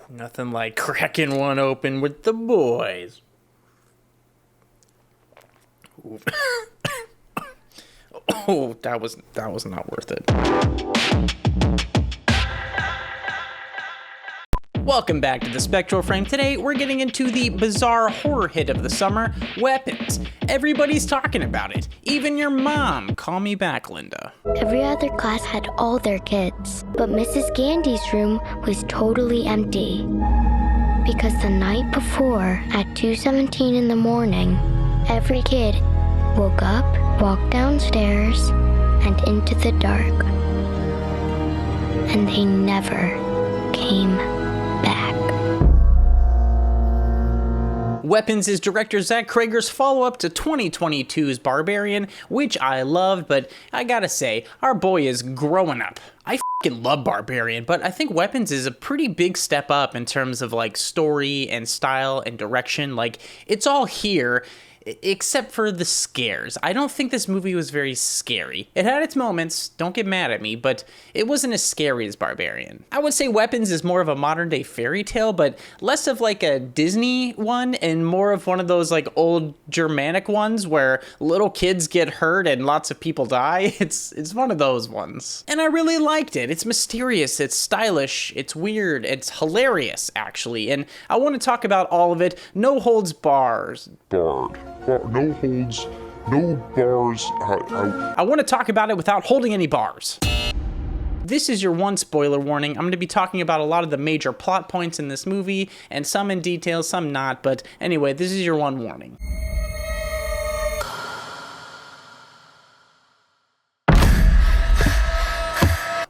Nothing like cracking one open with the boys. Oh, that was not worth it. Welcome back to the Spectral Frame. Today, we're getting into the bizarre horror hit of the summer, Weapons. Everybody's talking about it. Even your mom. Call me back, Linda. Every other class had all their kids, but Mrs. Gandy's room was totally empty. Because the night before, at 2:17 in the morning, every kid woke up, walked downstairs, and into the dark. And they never came back. Weapons is director Zach Cregger's follow-up to 2022's Barbarian, which I loved, but I gotta say, our boy is growing up. I f***ing love Barbarian, but I think Weapons is a pretty big step up in terms of like story and style and direction. Like, it's all here, except for the scares. I don't think this movie was very scary. It had its moments, don't get mad at me, but it wasn't as scary as Barbarian. I would say Weapons is more of a modern day fairy tale, but less of like a Disney one and more of one of those like old Germanic ones where little kids get hurt and lots of people die. It's one of those ones. And I really liked it. It's mysterious, it's stylish, it's weird, it's hilarious actually, and I want to talk about all of it. No holds bars. No holds, no bars. I want to talk about it without holding any bars. This is your one spoiler warning. I'm going to be talking about a lot of the major plot points in this movie, and some in detail, some not, but anyway, this is your one warning.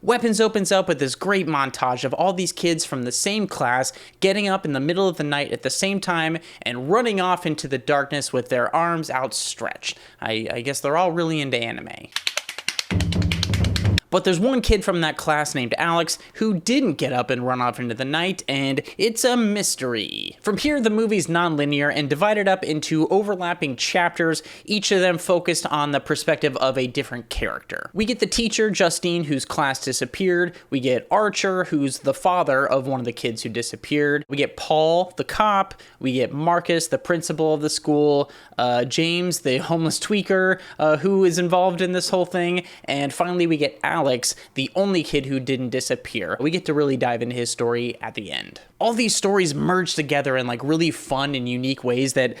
Weapons opens up with this great montage of all these kids from the same class getting up in the middle of the night at the same time and running off into the darkness with their arms outstretched. I guess they're all really into anime. But there's one kid from that class named Alex who didn't get up and run off into the night, and it's a mystery. From here, the movie's non-linear and divided up into overlapping chapters, each of them focused on the perspective of a different character. We get the teacher, Justine, whose class disappeared. We get Archer, who's the father of one of the kids who disappeared. We get Paul, the cop. We get Marcus, the principal of the school. James, the homeless tweaker, who is involved in this whole thing. And finally, we get Alex, the only kid who didn't disappear. We get to really dive into his story at the end. All these stories merge together in like really fun and unique ways that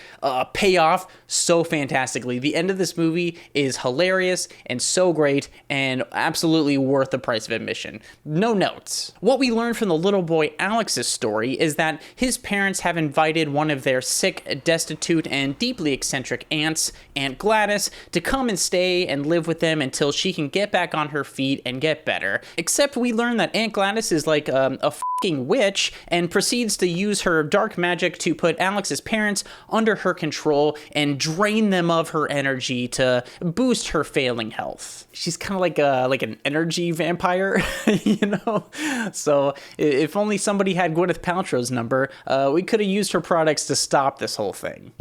pay off so fantastically. The end of this movie is hilarious and so great and absolutely worth the price of admission. No notes. What we learn from the little boy Alex's story is that his parents have invited one of their sick, destitute, and deeply eccentric aunts, Aunt Gladys, to come and stay and live with them until she can get back on her feet and get better. Except we learn that Aunt Gladys is like a f***ing witch and proceeds to use her dark magic to put Alex's parents under her control and drain them of her energy to boost her failing health. She's kind of like an energy vampire, you know? So if only somebody had Gwyneth Paltrow's number, we could have used her products to stop this whole thing.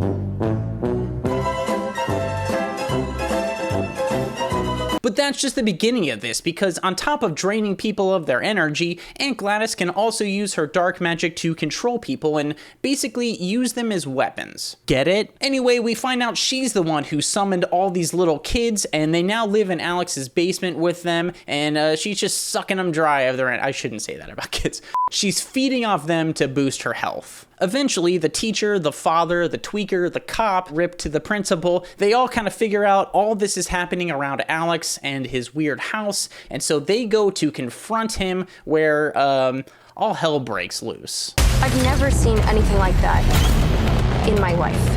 But that's just the beginning of this, because on top of draining people of their energy, Aunt Gladys can also use her dark magic to control people and basically use them as weapons. Get it? Anyway, we find out she's the one who summoned all these little kids, and they now live in Alex's basement with them, and she's just sucking them dry of their I shouldn't say that about kids. She's feeding off them to boost her health. Eventually, the teacher, the father, the tweaker, the cop, ripped to the principal, they all kind of figure out all this is happening around Alex and his weird house, and so they go to confront him where all hell breaks loose. I've never seen anything like that in my life.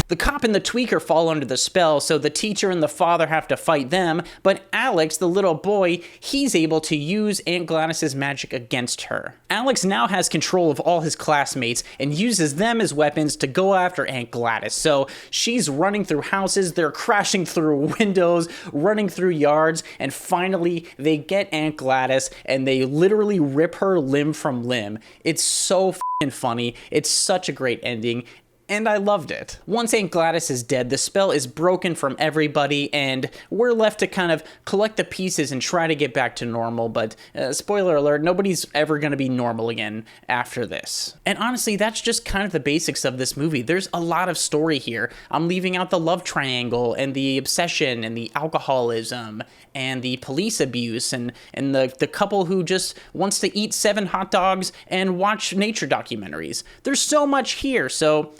The cop and the tweaker fall under the spell, so the teacher and the father have to fight them, but Alex, the little boy, he's able to use Aunt Gladys's magic against her. Alex now has control of all his classmates and uses them as weapons to go after Aunt Gladys, so she's running through houses, they're crashing through windows, running through yards, and finally they get Aunt Gladys and they literally rip her limb from limb. It's so f***ing funny. It's such a great ending. and I loved it. Once Aunt Gladys is dead, the spell is broken from everybody, and we're left to kind of collect the pieces and try to get back to normal, but spoiler alert, nobody's ever going to be normal again after this. And honestly, that's just kind of the basics of this movie. There's a lot of story here. I'm leaving out the love triangle and the obsession and the alcoholism and the police abuse and the couple who just wants to eat 7 hot dogs and watch nature documentaries. There's so much here, so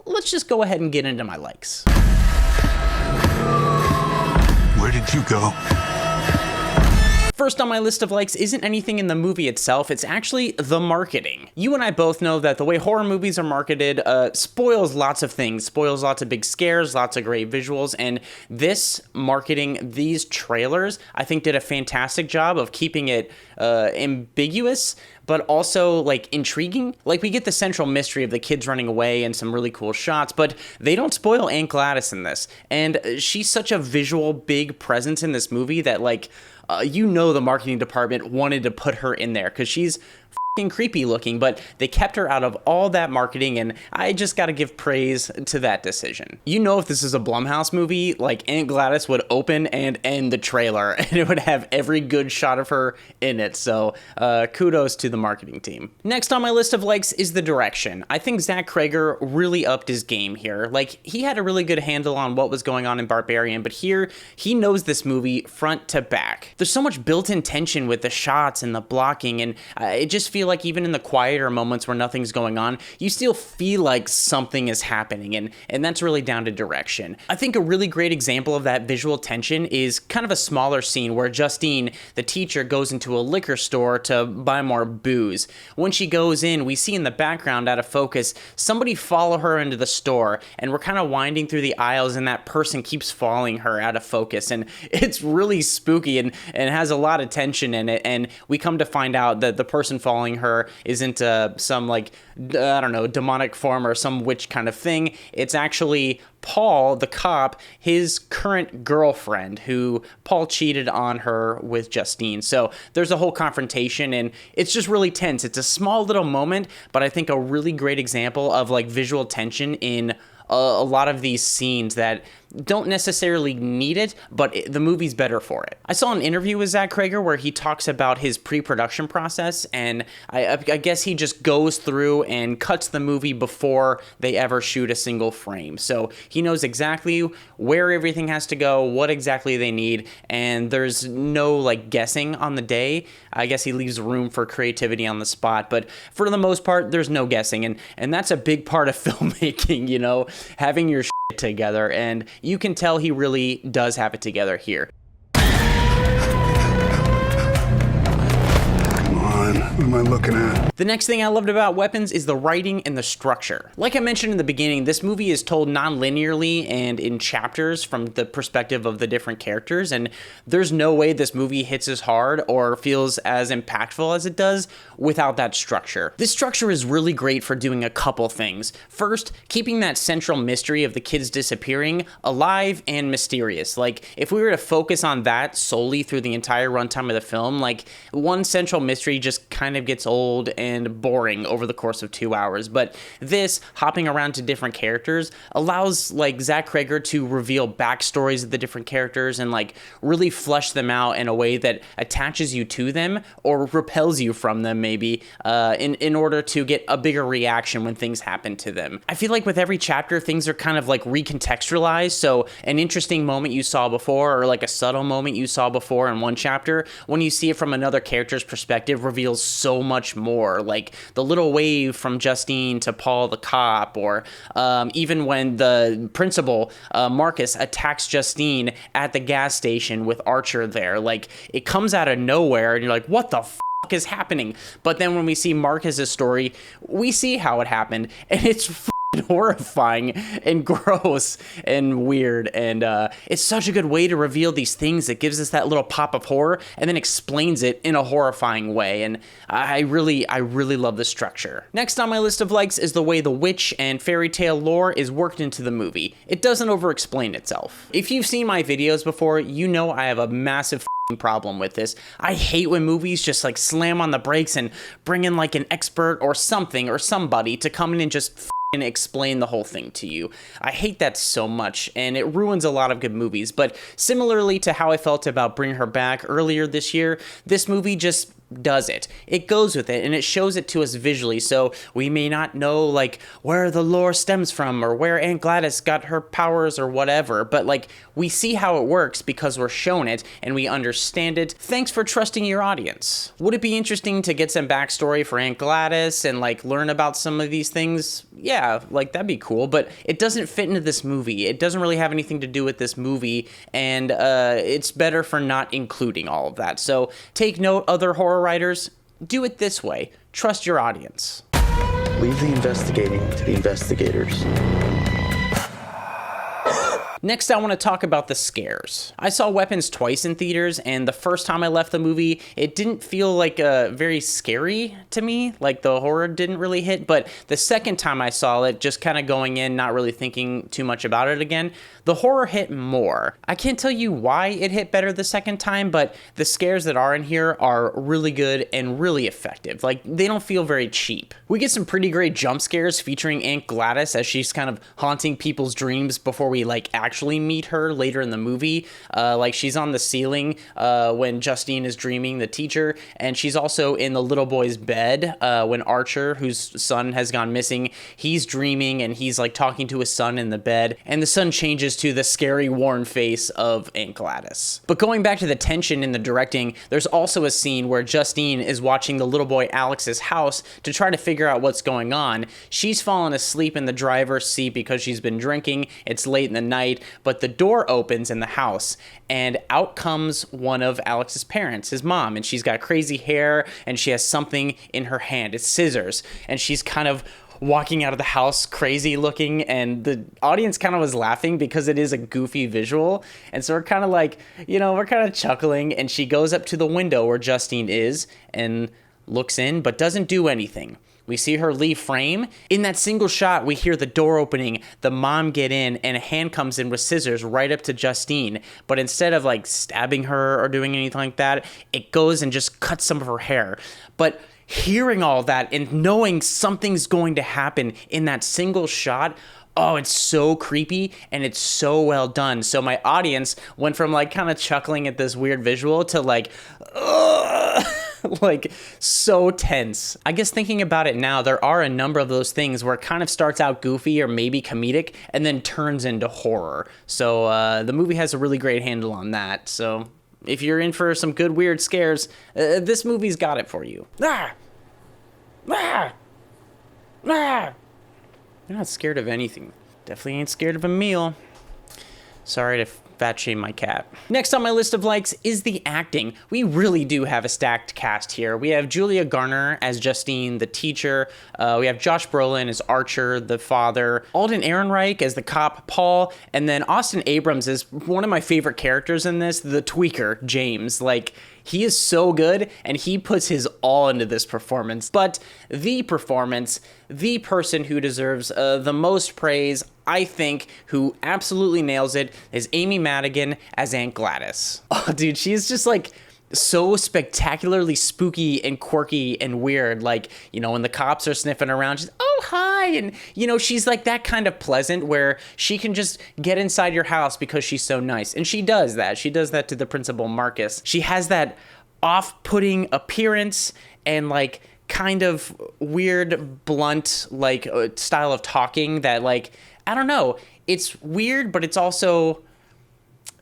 let's just go ahead and get into my likes. Where did you go? First on my list of likes isn't anything in the movie itself, it's actually the marketing. You and I both know that the way horror movies are marketed spoils lots of things, spoils lots of big scares, lots of great visuals, and this marketing, these trailers, I think did a fantastic job of keeping it ambiguous, but also like intriguing. Like we get the central mystery of the kids running away and some really cool shots, but they don't spoil Aunt Gladys in this. And she's such a visual big presence in this movie that like, the marketing department wanted to put her in there because she's f***ing creepy looking, but they kept her out of all that marketing, and I just gotta give praise to that decision. If this is a Blumhouse movie, like Aunt Gladys would open and end the trailer, and it would have every good shot of her in it, so kudos to the marketing team. Next on my list of likes is the direction. I think Zach Cregger really upped his game here. Like, he had a really good handle on what was going on in Barbarian, but here, he knows this movie front to back. There's so much built-in tension with the shots and the blocking, and it just feels like even in the quieter moments where nothing's going on, you still feel like something is happening, and that's really down to direction. I think a really great example of that visual tension is kind of a smaller scene where Justine, the teacher, goes into a liquor store to buy more booze. When she goes in, we see in the background, out of focus, somebody follow her into the store, and we're kind of winding through the aisles, and that person keeps following her out of focus, and it's really spooky and has a lot of tension in it, and we come to find out that the person following her isn't some like, I don't know, demonic form or some witch kind of thing. It's actually Paul, the cop, his current girlfriend, who Paul cheated on her with Justine. So there's a whole confrontation, and it's just really tense. It's a small little moment, but I think a really great example of like visual tension in a lot of these scenes that don't necessarily need it, but the movie's better for it. I saw an interview with Zach Cregger where he talks about his pre-production process, and I guess he just goes through and cuts the movie before they ever shoot a single frame. So he knows exactly where everything has to go, what exactly they need, and there's no like guessing on the day. I guess he leaves room for creativity on the spot, but for the most part, there's no guessing, and that's a big part of filmmaking, having your shit together, and you can tell he really does have it together here. What am I looking at? The next thing I loved about Weapons is the writing and the structure. Like I mentioned in the beginning, this movie is told non-linearly and in chapters from the perspective of the different characters, and there's no way this movie hits as hard or feels as impactful as it does without that structure. This structure is really great for doing a couple things. First, keeping that central mystery of the kids disappearing alive and mysterious. Like, if we were to focus on that solely through the entire runtime of the film, like, one central mystery just kind of gets old and boring over the course of 2 hours. But this, hopping around to different characters, allows like Zach Cregger to reveal backstories of the different characters and like really flesh them out in a way that attaches you to them or repels you from them maybe in order to get a bigger reaction when things happen to them. I feel like with every chapter, things are kind of like recontextualized. So an interesting moment you saw before or like a subtle moment you saw before in one chapter, when you see it from another character's perspective, reveals so much more. Like the little wave from Justine to Paul the cop, or even when the principal, Marcus, attacks Justine at the gas station with Archer there. Like, it comes out of nowhere and you're like, what the fuck is happening? But then when we see Marcus's story, we see how it happened, and it's horrifying and gross and weird, and it's such a good way to reveal these things that gives us that little pop of horror and then explains it in a horrifying way, and I really love the structure. Next on my list of likes is the way the witch and fairy tale lore is worked into the movie. It doesn't over-explain itself. If you've seen my videos before, you know I have a massive problem with this. I hate when movies just like slam on the brakes and bring in like an expert or something or somebody to come in and just explain the whole thing to you. I hate that so much, and it ruins a lot of good movies. But similarly to how I felt about Bring Her Back earlier this year, this movie just does it. It goes with it, and it shows it to us visually, so we may not know, like, where the lore stems from, or where Aunt Gladys got her powers, or whatever, but, like, we see how it works because we're shown it, and we understand it. Thanks for trusting your audience. Would it be interesting to get some backstory for Aunt Gladys, and, like, learn about some of these things? Yeah, like, that'd be cool, but it doesn't fit into this movie. It doesn't really have anything to do with this movie, and it's better for not including all of that. So take note, other horror writers, do it this way. Trust your audience. Leave the investigating to the investigators. Next, I want to talk about the scares. I saw Weapons twice in theaters, and the first time I left the movie, it didn't feel like very scary to me, like the horror didn't really hit, but the second time I saw it, just kind of going in, not really thinking too much about it again, the horror hit more. I can't tell you why it hit better the second time, but the scares that are in here are really good and really effective. Like, they don't feel very cheap. We get some pretty great jump scares featuring Aunt Gladys as she's kind of haunting people's dreams before we, like, actually meet her later in the movie. Like, she's on the ceiling when Justine is dreaming, the teacher, and she's also in the little boy's bed when Archer, whose son has gone missing, he's dreaming and he's, like, talking to his son in the bed, and the son changes to the scary, worn face of Aunt Gladys. But going back to the tension in the directing, there's also a scene where Justine is watching the little boy Alex's house to try to figure out what's going on. She's fallen asleep in the driver's seat because she's been drinking. It's late in the night, but the door opens in the house, and out comes one of Alex's parents, his mom, and she's got crazy hair, and she has something in her hand. It's scissors, and she's kind of walking out of the house crazy looking, and the audience kind of was laughing because it is a goofy visual, and so we're kind of like, we're kind of chuckling, and she goes up to the window where Justine is and looks in but doesn't do anything. We see her leave frame. In that single shot, we hear the door opening, the mom get in, and a hand comes in with scissors right up to Justine. But instead of, like, stabbing her or doing anything like that, it goes and just cuts some of her hair. But hearing all that and knowing something's going to happen in that single shot, oh, it's so creepy and it's so well done. So my audience went from, like, kind of chuckling at this weird visual to, like, ugh, like, so tense. I guess thinking about it now, there are a number of those things where it kind of starts out goofy or maybe comedic and then turns into horror. So the movie has a really great handle on that. So if you're in for some good weird scares, this movie's got it for you. Ah! Ah! Ah! You're not scared of anything. Definitely ain't scared of a meal. Sorry to fat shame my cat. Next on my list of likes is the acting. We really do have a stacked cast here. We have Julia Garner as Justine, the teacher. We have Josh Brolin as Archer, the father. Alden Ehrenreich as the cop, Paul. And then Austin Abrams is one of my favorite characters in this, the tweaker, James. Like, he is so good, and he puts his all into this performance. But the performance, the person who deserves the most praise, I think, who absolutely nails it, is Amy Madigan as Aunt Gladys. Oh, dude, she's just, like, so spectacularly spooky and quirky and weird. Like, when the cops are sniffing around, she's, oh, hi. And, she's like that kind of pleasant where she can just get inside your house because she's so nice. And she does that. She does that to the principal, Marcus. She has that off-putting appearance and, like, kind of weird, blunt, like, style of talking that, like, I don't know. It's weird, but it's also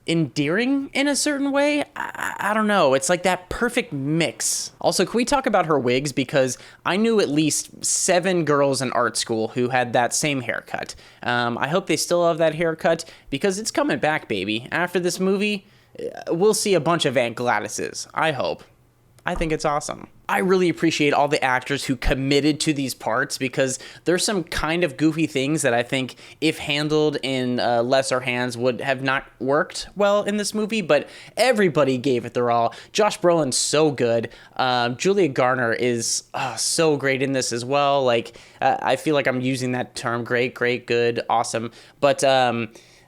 endearing in a certain way. I don't know. It's like that perfect mix. Also, can we talk about her wigs? Because I knew at least 7 girls in art school who had that same haircut. I hope they still have that haircut because it's coming back, baby. After this movie, we'll see a bunch of Aunt Gladyses. I hope. I think it's awesome. I really appreciate all the actors who committed to these parts because there's some kind of goofy things that I think if handled in lesser hands would have not worked well in this movie, but everybody gave it their all. Josh Brolin's so good. Julia Garner is so great in this as well. Like, I feel like I'm using that term, great, good, awesome. But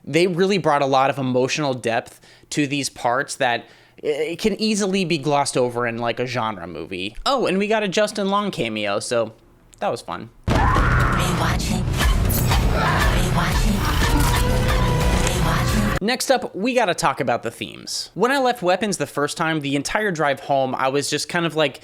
they really brought a lot of emotional depth to these parts that it can easily be glossed over in, like, a genre movie. Oh, and we got a Justin Long cameo, so that was fun. Are you watching? Next up, we gotta talk about the themes. When I left Weapons the first time, the entire drive home, I was just kind of like,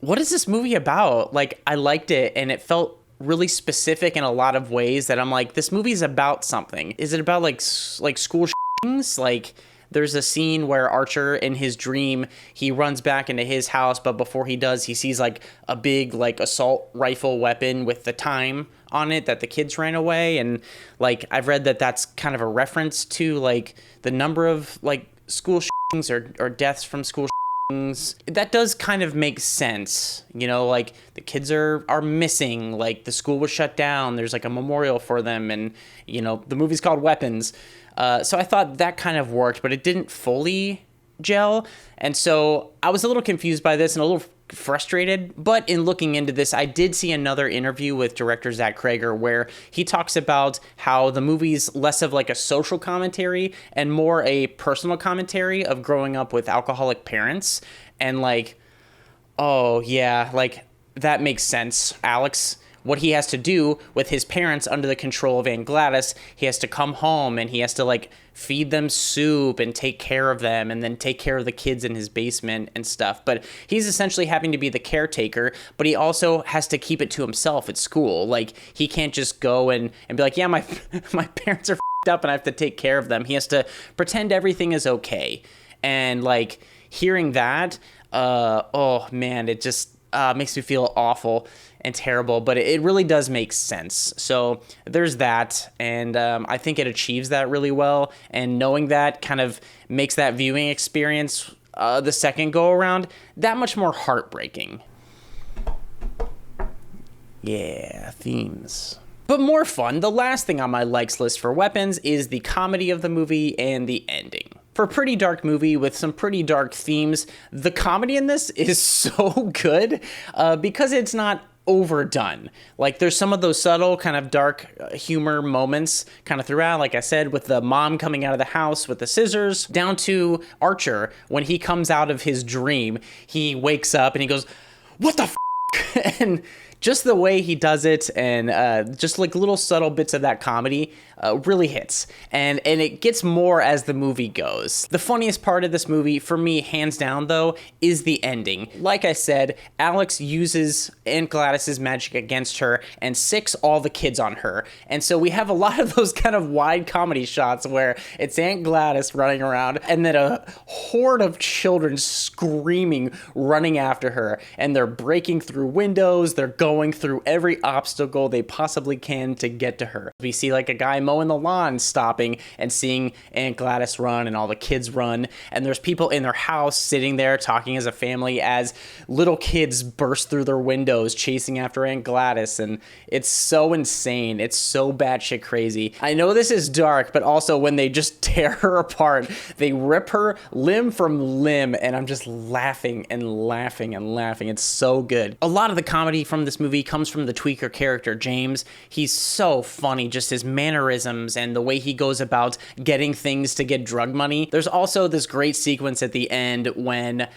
what is this movie about? Like, I liked it, and it felt really specific in a lot of ways that I'm like, this movie's about something. Is it about like school things? Like, there's a scene where Archer, in his dream, he runs back into his house, but before he does, he sees like a big like assault rifle weapon with the time on it that the kids ran away. And like, I've read that that's kind of a reference to like the number of like school shootings or deaths from school shootings. That does kind of make sense, you know, like the kids are missing, like the school was shut down, there's like a memorial for them, and you know, the movie's called Weapons. So I thought that kind of worked, but it didn't fully gel. And so I was a little confused by this and a little frustrated. But in looking into this, I did see another interview with director Zach Cregger where he talks about how the movie's less of like a social commentary and more a personal commentary of growing up with alcoholic parents. And like, oh yeah, like that makes sense. Alex, what he has to do with his parents under the control of Aunt Gladys, he has to come home and he has to like feed them soup and take care of them and then take care of the kids in his basement and stuff. But he's essentially having to be the caretaker, but he also has to keep it to himself at school. Like he can't just go and be like, yeah, my parents are up and I have to take care of them. He has to pretend everything is okay. And like hearing that, oh man, it just makes me feel awful and terrible, but it really does make sense. So there's that, and I think it achieves that really well, and knowing that kind of makes that viewing experience the second go around that much more heartbreaking. Yeah, themes. But more fun, the last thing on my likes list for Weapons is the comedy of the movie and the ending. For a pretty dark movie with some pretty dark themes, the comedy in this is so good because it's not overdone. Like there's some of those subtle kind of dark humor moments kind of throughout, like I said, with the mom coming out of the house with the scissors, down to Archer when he comes out of his dream, he wakes up and he goes, what the f-? And just the way he does it and just like little subtle bits of that comedy really hits. And it gets more as the movie goes. The funniest part of this movie, for me, hands down though, is the ending. Like I said, Alex uses Aunt Gladys's magic against her and sicks all the kids on her. And so we have a lot of those kind of wide comedy shots where it's Aunt Gladys running around and then a horde of children screaming, running after her. And they're breaking through windows, they're going through every obstacle they possibly can to get to her. We see like a guy mowing the lawn stopping and seeing Aunt Gladys run and all the kids run, and there's people in their house sitting there talking as a family as little kids burst through their windows chasing after Aunt Gladys, and it's so insane. It's so batshit crazy. I know this is dark, but also when they just tear her apart, they rip her limb from limb, and I'm just laughing and laughing and laughing. It's so good. A lot of the comedy from this movie comes from the tweaker character, James. He's so funny, just his mannerisms and the way he goes about getting things to get drug money. There's also this great sequence at the end when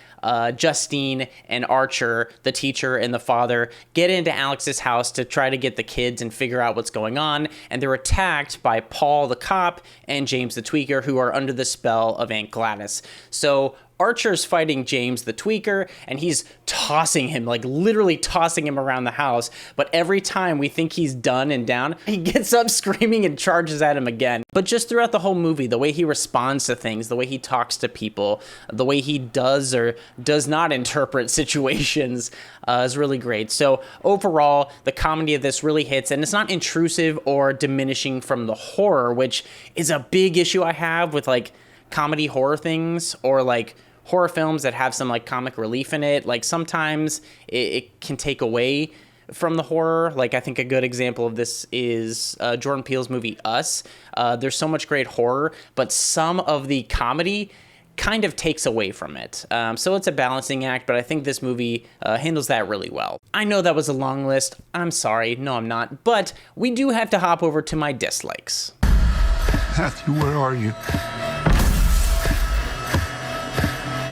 Justine and Archer, the teacher and the father, get into Alex's house to try to get the kids and figure out what's going on, and they're attacked by Paul the cop and James the tweaker, who are under the spell of Aunt Gladys. So Archer's fighting James the tweaker, and he's tossing him, like literally tossing him around the house. But every time we think he's done and down, he gets up screaming and charges at him again. But just throughout the whole movie, the way he responds to things, the way he talks to people, the way he does or does not interpret situations is really great. So overall, the comedy of this really hits, and it's not intrusive or diminishing from the horror, which is a big issue I have with like comedy horror things or like horror films that have some like comic relief in it. Like sometimes it can take away from the horror. Like I think a good example of this is Jordan Peele's movie Us. There's so much great horror, but some of the comedy kind of takes away from it. So it's a balancing act, but I think this movie handles that really well. I know that was a long list. I'm sorry. No, I'm not. But we do have to hop over to my dislikes. Matthew, where are you?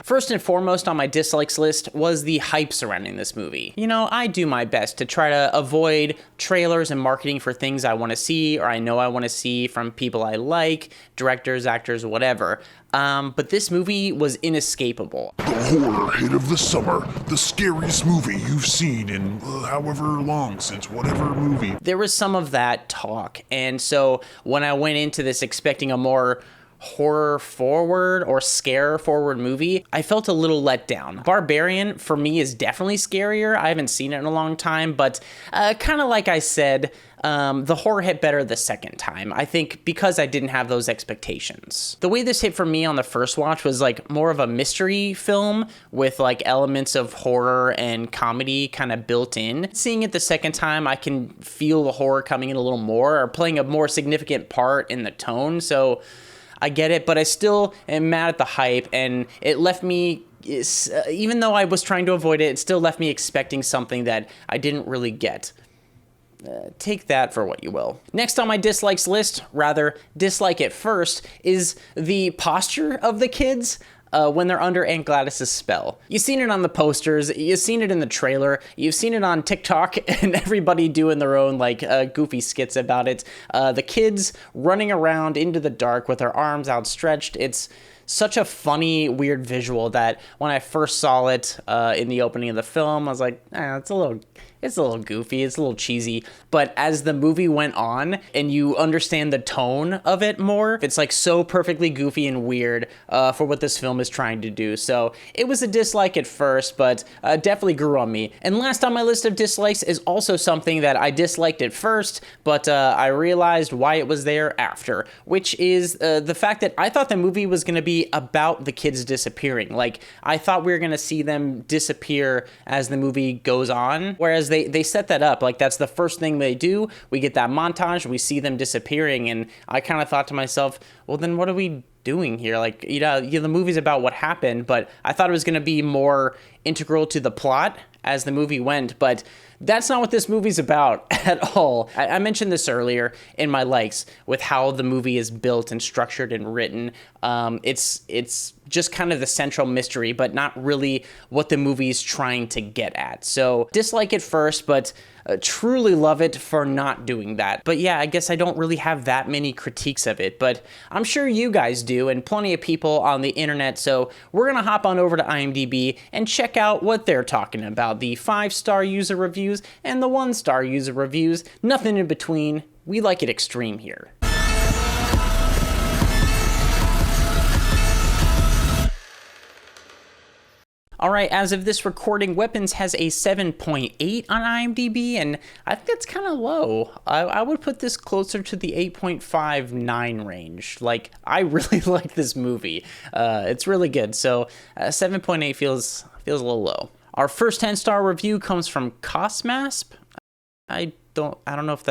First and foremost on my dislikes list was the hype surrounding this movie. You know, I do my best to try to avoid trailers and marketing for things I want to see or I know I want to see from people I like, directors, actors, whatever. But this movie was inescapable. The horror hit of the summer, the scariest movie you've seen in however long since whatever movie. There was some of that talk, and so when I went into this expecting a more horror forward or scare forward movie, I felt a little let down. Barbarian for me is definitely scarier. I haven't seen it in a long time, but kind of like I said, the horror hit better the second time, I think, because I didn't have those expectations. The way this hit for me on the first watch was like more of a mystery film with like elements of horror and comedy kind of built in. Seeing it the second time, I can feel the horror coming in a little more or playing a more significant part in the tone. So I get it, but I still am mad at the hype, and it left me, even though I was trying to avoid it, it still left me expecting something that I didn't really get. Take that for what you will. Next on my dislikes list, rather dislike it first, is the posture of the kids when they're under Aunt Gladys's spell. You've seen it on the posters, you've seen it in the trailer, you've seen it on TikTok and everybody doing their own like goofy skits about it. The kids running around into the dark with their arms outstretched. It's such a funny, weird visual that when I first saw it in the opening of the film, I was like, it's a little goofy, it's a little cheesy. But as the movie went on and you understand the tone of it more, it's like so perfectly goofy and weird for what this film is trying to do. So it was a dislike at first, but definitely grew on me. And last on my list of dislikes is also something that I disliked at first, but I realized why it was there after, which is the fact that I thought the movie was going to be about the kids disappearing. Like, I thought we were going to see them disappear as the movie goes on, whereas they set that up. Like, that's the first thing they do. We get that montage, we see them disappearing, and I kind of thought to myself, well, then what are we doing here? Like, the movie's about what happened, but I thought it was going to be more integral to the plot as the movie went, but that's not what this movie's about at all. I mentioned this earlier in my likes with how the movie is built and structured and written. It's just kind of the central mystery, but not really what the movie's trying to get at. So dislike it first, but truly love it for not doing that. But yeah, I guess I don't really have that many critiques of it, but I'm sure you guys do, and plenty of people on the internet. So we're gonna hop on over to IMDb and check out what they're talking about. The 5-star user reviews and the 1-star user reviews. Nothing in between. We like it extreme here. All right, as of this recording, Weapons has a 7.8 on IMDb, and I think that's kind of low. I would put this closer to the 8.59 range. Like, I really like this movie. It's really good, so 7.8 feels a little low. Our first 10-star review comes from Cosmasp. I don't know what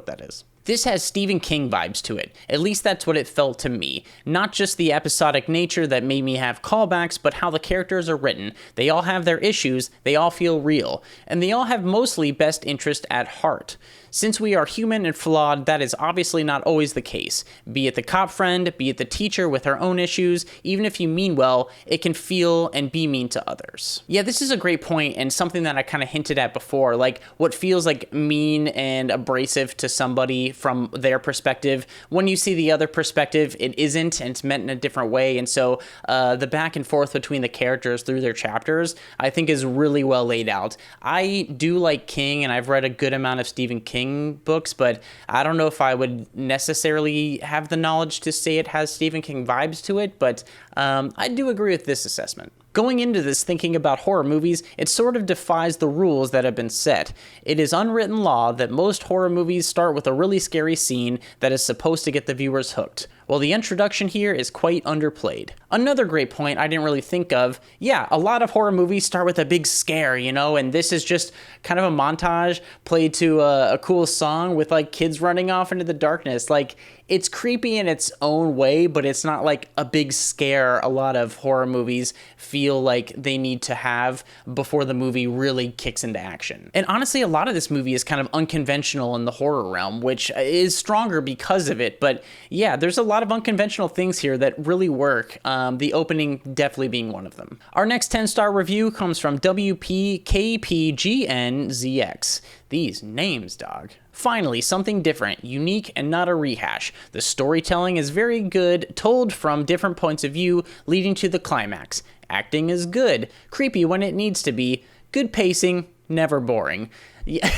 that is. This has Stephen King vibes to it. At least that's what it felt to me. Not just the episodic nature that made me have callbacks, but how the characters are written. They all have their issues, they all feel real, and they all have mostly best interest at heart. Since we are human and flawed, that is obviously not always the case. Be it the cop friend, be it the teacher with her own issues, even if you mean well, it can feel and be mean to others. Yeah, this is a great point and something that I kind of hinted at before, like what feels like mean and abrasive to somebody from their perspective. When you see the other perspective, it isn't, and it's meant in a different way. And so the back and forth between the characters through their chapters, I think is really well laid out. I do like King, and I've read a good amount of Stephen King books, but I don't know if I would necessarily have the knowledge to say it has Stephen King vibes to it, but I do agree with this assessment. Going into this thinking about horror movies, it sort of defies the rules that have been set. It is unwritten law that most horror movies start with a really scary scene that is supposed to get the viewers hooked. Well, the introduction here is quite underplayed. Another great point I didn't really think of, yeah, a lot of horror movies start with a big scare, and this is just kind of a montage played to a cool song with like kids running off into the darkness. Like, it's creepy in its own way, but it's not like a big scare a lot of horror movies feel like they need to have before the movie really kicks into action. And honestly, a lot of this movie is kind of unconventional in the horror realm, which is stronger because of it. But yeah, there's a lot lot of unconventional things here that really work, the opening definitely being one of them. Our next 10-star review comes from WPKPGNZX. These names, dog. Finally, something different, unique, and not a rehash. The storytelling is very good, told from different points of view, leading to the climax. Acting is good, creepy when it needs to be, good pacing, never boring. Yeah.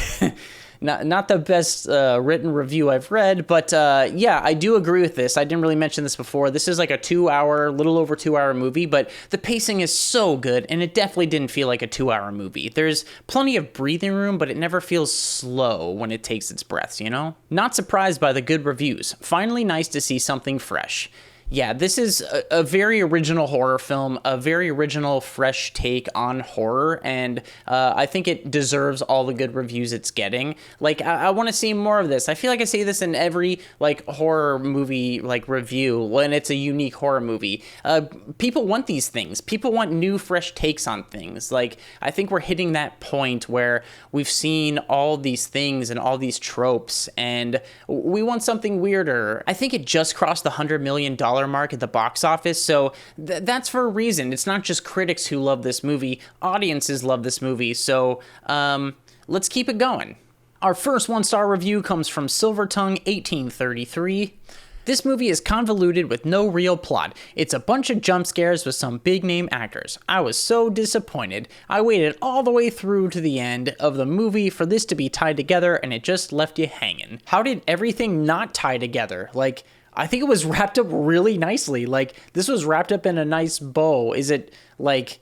Not the best written review I've read, but yeah, I do agree with this. I didn't really mention this before. This is like a 2-hour, little over 2-hour movie, but the pacing is so good, and it definitely didn't feel like a 2-hour movie. There's plenty of breathing room, but it never feels slow when it takes its breaths, you know? Not surprised by the good reviews. Finally nice to see something fresh. Yeah, this is a very original horror film, a very original, fresh take on horror, and I think it deserves all the good reviews it's getting. Like, I want to see more of this. I feel like I say this in every, like, horror movie, like, review when it's a unique horror movie. People want these things. People want new, fresh takes on things. Like, I think we're hitting that point where we've seen all these things and all these tropes, and we want something weirder. I think it just crossed the $100 million mark at the box office, so that's for a reason. It's not just critics who love this movie, audiences love this movie, so let's keep it going. Our first 1-star review comes from Silvertongue1833. This movie is convoluted with no real plot. It's a bunch of jump scares with some big name actors. I was so disappointed. I waited all the way through to the end of the movie for this to be tied together, and it just left you hanging. How did everything not tie together? Like, I think it was wrapped up really nicely. Like, this was wrapped up in a nice bow. Is it, like,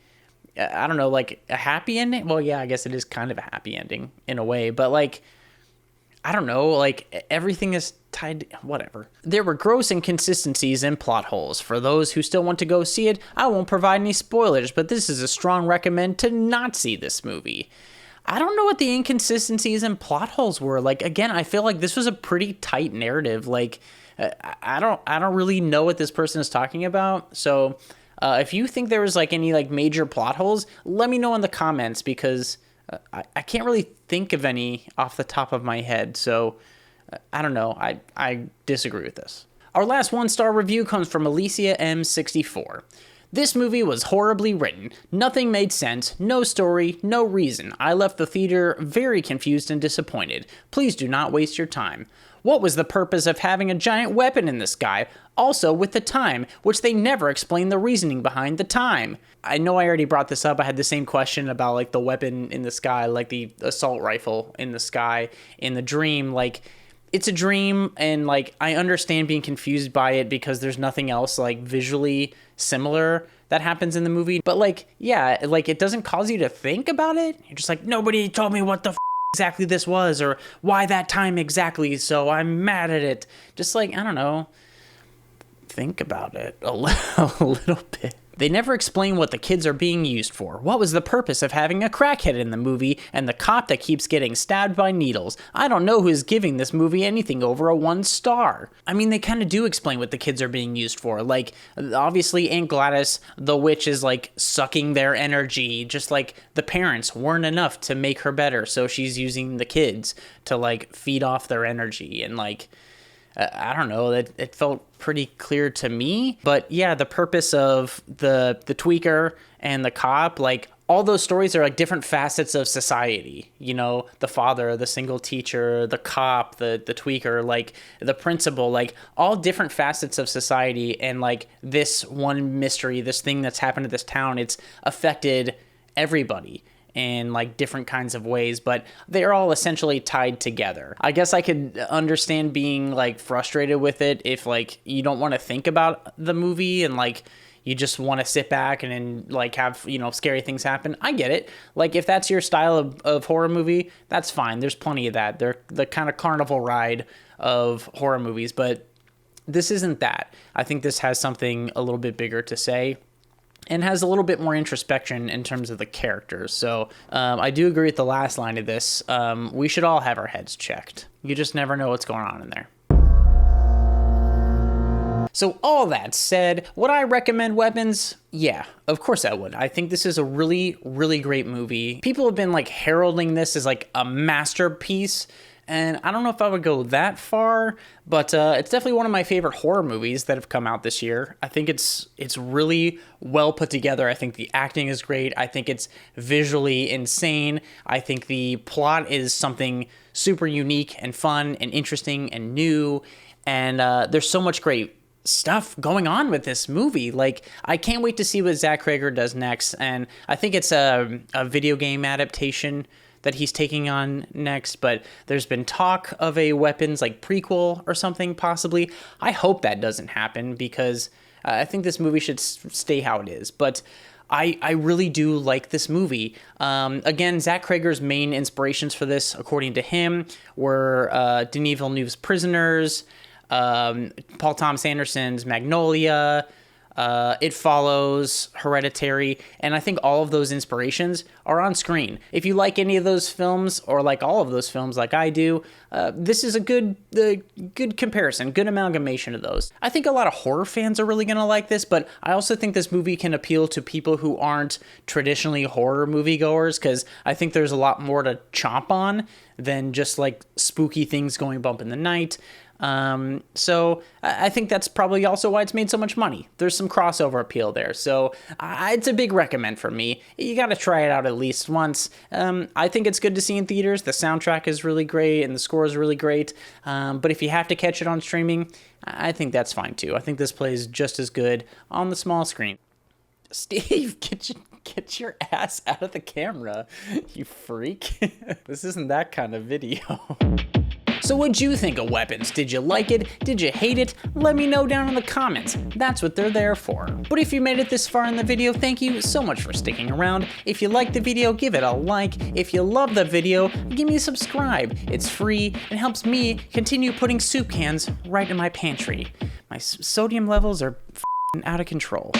I don't know, like a happy ending? Well, yeah, I guess it is kind of a happy ending in a way, but, like, I don't know, like, everything is tied, whatever. There were gross inconsistencies and plot holes. For those who still want to go see it, I won't provide any spoilers, but this is a strong recommend to not see this movie. I don't know what the inconsistencies and plot holes were. Like, again, I feel like this was a pretty tight narrative. Like, I don't really know what this person is talking about. So if you think there was like any like major plot holes, let me know in the comments, because I can't really think of any off the top of my head. So I don't know. I disagree with this. Our last 1-star review comes from Alicia M64. This movie was horribly written. Nothing made sense, no story, no reason. I left the theater very confused and disappointed. Please do not waste your time. What was the purpose of having a giant weapon in the sky? Also with the time, which they never explained the reasoning behind the time. I know I already brought this up. I had the same question about like the weapon in the sky, like the assault rifle in the sky in the dream. Like, it's a dream, and like I understand being confused by it because there's nothing else like visually similar that happens in the movie. But like, yeah, like it doesn't cause you to think about it. You're just like, nobody told me what the exactly this was, or why that time exactly, so I'm mad at it. Just like, I don't know, think about it a little bit. They never explain what the kids are being used for. What was the purpose of having a crackhead in the movie and the cop that keeps getting stabbed by needles? I don't know who's giving this movie anything over a 1 star. I mean, they kind of do explain what the kids are being used for. Like, obviously Aunt Gladys, the witch, is like sucking their energy, just like the parents weren't enough to make her better, so she's using the kids to like feed off their energy. And like, I don't know, it felt pretty clear to me. But yeah, the purpose of the tweaker and the cop, like all those stories are like different facets of society. You know, the father, the single teacher, the cop, the tweaker, like the principal, like all different facets of society. And like this one mystery, this thing that's happened to this town, it's affected everybody in like different kinds of ways, but they're all essentially tied together. I guess I could understand being like frustrated with it if like you don't want to think about the movie and like you just want to sit back and then like have, you know, scary things happen. I get it. Like if that's your style of horror movie, that's fine. There's plenty of that. They're the kind of carnival ride of horror movies, but this isn't that. I think this has something a little bit bigger to say and has a little bit more introspection in terms of the characters. So I do agree with the last line of this. We should all have our heads checked. You just never know what's going on in there. So all that said, would I recommend Weapons? Yeah, of course I would. I think this is a really, really great movie. People have been like heralding this as like a masterpiece. And I don't know if I would go that far, but it's definitely one of my favorite horror movies that have come out this year. I think it's really well put together. I think the acting is great. I think it's visually insane. I think the plot is something super unique and fun and interesting and new. And there's so much great stuff going on with this movie. Like, I can't wait to see what Zach Cregger does next. And I think it's a video game adaptation that he's taking on next, but there's been talk of a Weapons like prequel or something possibly. I hope that doesn't happen because I think this movie should stay how it is. But I really do like this movie. Again, Zach Cregger's main inspirations for this, according to him, were Denis Villeneuve's Prisoners, Paul Thomas Anderson's Magnolia, It Follows, Hereditary, and I think all of those inspirations are on screen. If you like any of those films, or like all of those films like I do, this is a good comparison, good amalgamation of those. I think a lot of horror fans are really going to like this, but I also think this movie can appeal to people who aren't traditionally horror moviegoers, because I think there's a lot more to chomp on than just like spooky things going bump in the night. So I think that's probably also why it's made so much money. There's some crossover appeal there. So it's a big recommend for me. You got to try it out at least once. I think it's good to see in theaters. The soundtrack is really great and the score is really great. But if you have to catch it on streaming, I think that's fine too. I think this plays just as good on the small screen. Steve, get your ass out of the camera, you freak. This isn't that kind of video. So what'd you think of Weapons? Did you like it? Did you hate it? Let me know down in the comments. That's what they're there for. But if you made it this far in the video, thank you so much for sticking around. If you liked the video, give it a like. If you love the video, give me a subscribe. It's free and helps me continue putting soup cans right in my pantry. My sodium levels are out of control.